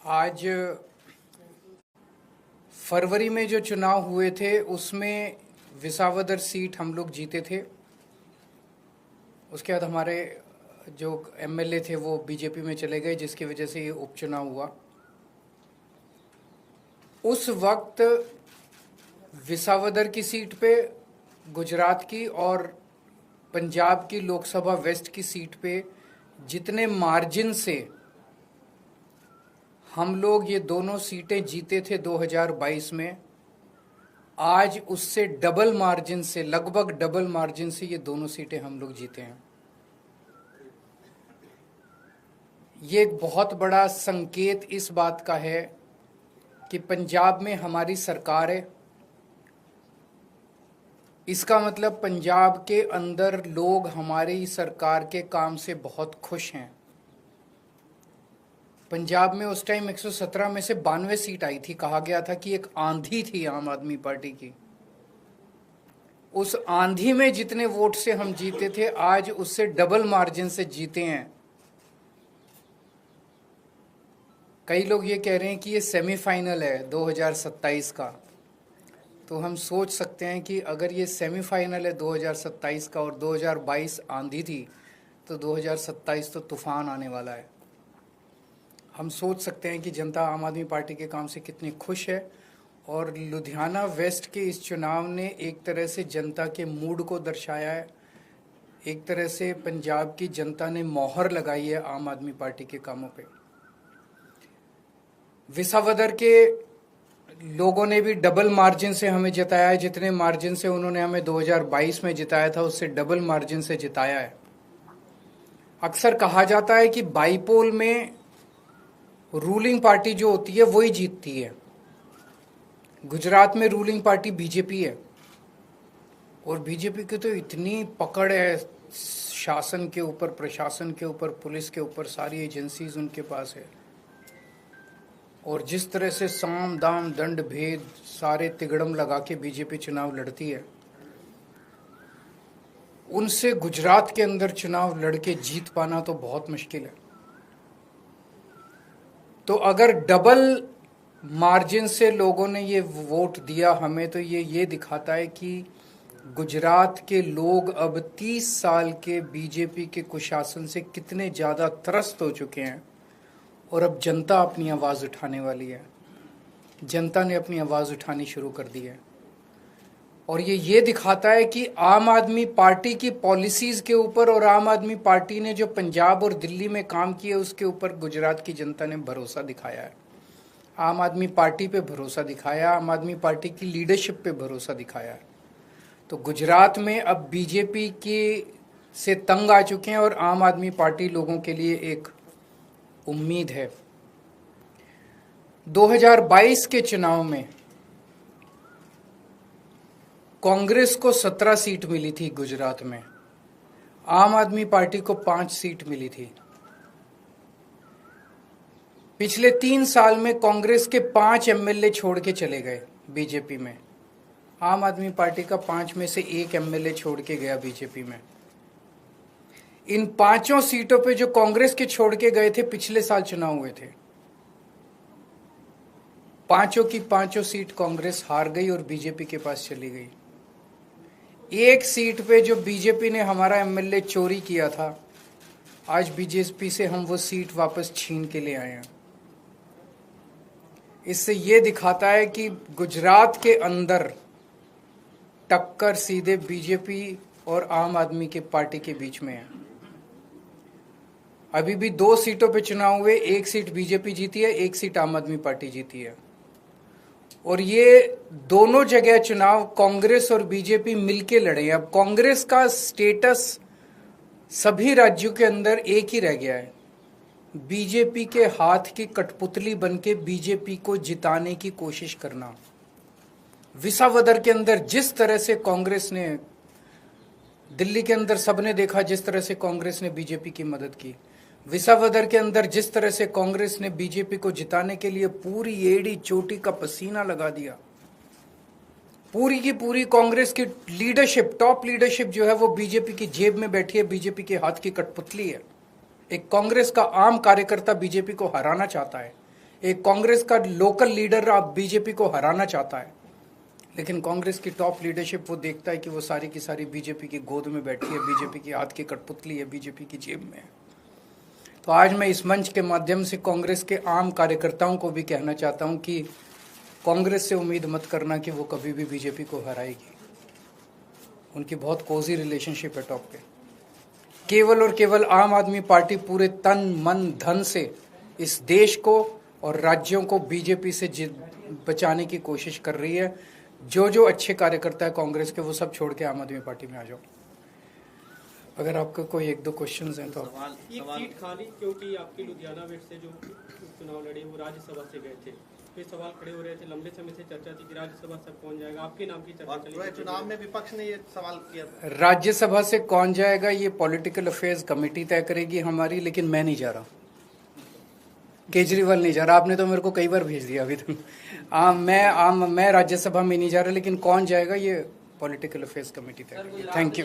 आज फरवरी में जो चुनाव हुए थे उसमें विसावदर सीट हम लोग जीते थे। उसके बाद हमारे जो एमएलए थे वो बीजेपी में चले गए, जिसकी वजह से ये उपचुनाव हुआ। उस वक्त विसावदर की सीट पे, गुजरात की और पंजाब की लोकसभा वेस्ट की सीट पे जितने मार्जिन से हम लोग ये दोनों सीटें जीते थे 2022 में, आज उससे डबल मार्जिन से, लगभग डबल मार्जिन से ये दोनों सीटें हम लोग जीते हैं। ये एक बहुत बड़ा संकेत इस बात का है कि पंजाब में हमारी सरकार है। इसका मतलब पंजाब के अंदर लोग हमारी सरकार के काम से बहुत खुश हैं। पंजाब में उस टाइम 117 में से 92 सीट आई थी। कहा गया था कि एक आंधी थी आम आदमी पार्टी की। उस आंधी में जितने वोट से हम जीते थे, आज उससे डबल मार्जिन से जीते हैं। कई लोग ये कह रहे हैं कि ये सेमीफाइनल है 2027 का। तो हम सोच सकते हैं कि अगर ये सेमीफाइनल है 2027 का और 2022 आंधी थी, तो 2027 तो तूफान आने वाला है। हम सोच सकते हैं कि जनता आम आदमी पार्टी के काम से कितनी खुश है। और लुधियाना वेस्ट के इस चुनाव ने एक तरह से जनता के मूड को दर्शाया है। एक तरह से पंजाब की जनता ने मोहर लगाई है आम आदमी पार्टी के कामों पे। विसावदर के लोगों ने भी डबल मार्जिन से हमें जिताया है। जितने मार्जिन से उन्होंने हमें 2022 में जिताया था, उससे डबल मार्जिन से जिताया है। अक्सर कहा जाता है कि बाईपोल में रूलिंग पार्टी जो होती है वही जीतती है। गुजरात में रूलिंग पार्टी बीजेपी है, और बीजेपी की तो इतनी पकड़ है शासन के ऊपर, प्रशासन के ऊपर, पुलिस के ऊपर, सारी एजेंसीज उनके पास है। और जिस तरह से साम दाम दंड भेद सारे तिगड़म लगा के बीजेपी चुनाव लड़ती है, उनसे गुजरात के अंदर चुनाव लड़के जीत पाना तो बहुत मुश्किल है। तो अगर डबल मार्जिन से लोगों ने ये वोट दिया हमें, तो ये दिखाता है कि गुजरात के लोग अब 30 साल के बीजेपी के कुशासन से कितने ज़्यादा त्रस्त हो चुके हैं। और अब जनता अपनी आवाज़ उठाने वाली है। जनता ने अपनी आवाज़ उठानी शुरू कर दी है। और ये दिखाता है कि आम आदमी पार्टी की पॉलिसीज़ के ऊपर और आम आदमी पार्टी ने जो पंजाब और दिल्ली में काम किया उसके ऊपर गुजरात की जनता ने भरोसा दिखाया है। आम आदमी पार्टी पे भरोसा दिखाया, आम आदमी पार्टी की लीडरशिप पे भरोसा दिखाया है। तो गुजरात में अब बीजेपी के से तंग आ चुके हैं, और आम आदमी पार्टी लोगों के लिए एक उम्मीद है। 2022 के चुनाव में कांग्रेस को 17 सीट मिली थी गुजरात में, आम आदमी पार्टी को 5 सीट मिली थी। पिछले 3 साल में कांग्रेस के 5 एमएलए छोड़ के चले गए बीजेपी में। आम आदमी पार्टी का 5 में से 1 एमएलए छोड़ के गया बीजेपी में। इन 5 सीटों पे जो कांग्रेस के छोड़ के गए थे, पिछले साल चुनाव हुए थे, 5 की 5 सीट कांग्रेस हार गई और बीजेपी के पास चली गई। एक सीट पे जो बीजेपी ने हमारा एमएलए चोरी किया था, आज बीजेपी से हम वो सीट वापस छीन के ले आए हैं। इससे ये दिखाता है कि गुजरात के अंदर टक्कर सीधे बीजेपी और आम आदमी के पार्टी के बीच में है। अभी भी 2 सीटों पे चुनाव हुए, 1 सीट बीजेपी जीती है, 1 सीट आम आदमी पार्टी जीती है। और ये दोनों जगह चुनाव कांग्रेस और बीजेपी मिलके लड़े। अब कांग्रेस का स्टेटस सभी राज्यों के अंदर एक ही रह गया है, बीजेपी के हाथ की कठपुतली बनके बीजेपी को जिताने की कोशिश करना। विसावदर के अंदर जिस तरह से कांग्रेस ने, दिल्ली के अंदर सबने देखा जिस तरह से कांग्रेस ने बीजेपी की मदद की। विसावदर के अंदर जिस तरह से कांग्रेस ने बीजेपी को जिताने के लिए पूरी एड़ी चोटी का पसीना लगा दिया। पूरी की पूरी कांग्रेस की लीडरशिप, टॉप लीडरशिप जो है वो बीजेपी की जेब में बैठी है, बीजेपी के हाथ की कठपुतली है। एक कांग्रेस का आम कार्यकर्ता बीजेपी को हराना चाहता है, एक कांग्रेस का लोकल लीडर अब बीजेपी को हराना चाहता है, लेकिन कांग्रेस की टॉप लीडरशिप वो देखता है कि वो सारी की सारी बीजेपी की गोद में बैठी है, बीजेपी की हाथ की कठपुतली है, बीजेपी की जेब में है। तो आज मैं इस मंच के माध्यम से कांग्रेस के आम कार्यकर्ताओं को भी कहना चाहता हूं कि कांग्रेस से उम्मीद मत करना कि वो कभी भी बीजेपी को हराएगी। उनकी बहुत कोजी रिलेशनशिप है टॉप पे। केवल और केवल आम आदमी पार्टी पूरे तन मन धन से इस देश को और राज्यों को बीजेपी से बचाने की कोशिश कर रही है। जो अच्छे कार्यकर्ता है कांग्रेस के वो सब छोड़ के आम आदमी पार्टी में आ जाओ। अगर आपको कोई एक दो क्वेश्चंस हैं तो एक सीट खाली, क्योंकि आपके लुधियाना वेस्ट से जो चुनाव लड़े वो राज्यसभा से गए थे, तो ये सवाल खड़े हो रहे थे, लंबे समय से चर्चा थी कि राज्यसभा से कौन जाएगा, आपके नाम की चर्चा चली। चुनाव में विपक्ष ने ये सवाल किया था। राज्यसभा से कौन जाएगा ये पॉलिटिकल अफेयर्स कमेटी तय करेगी हमारी, लेकिन मैं नहीं जा रहा, केजरीवाल नहीं जा रहा। आपने तो मेरे को कई बार भेज दिया अभी तक। मैं राज्यसभा में नहीं जा रहा, लेकिन कौन जाएगा ये पॉलिटिकल अफेयर्स कमेटी तय करेगी। Thank you.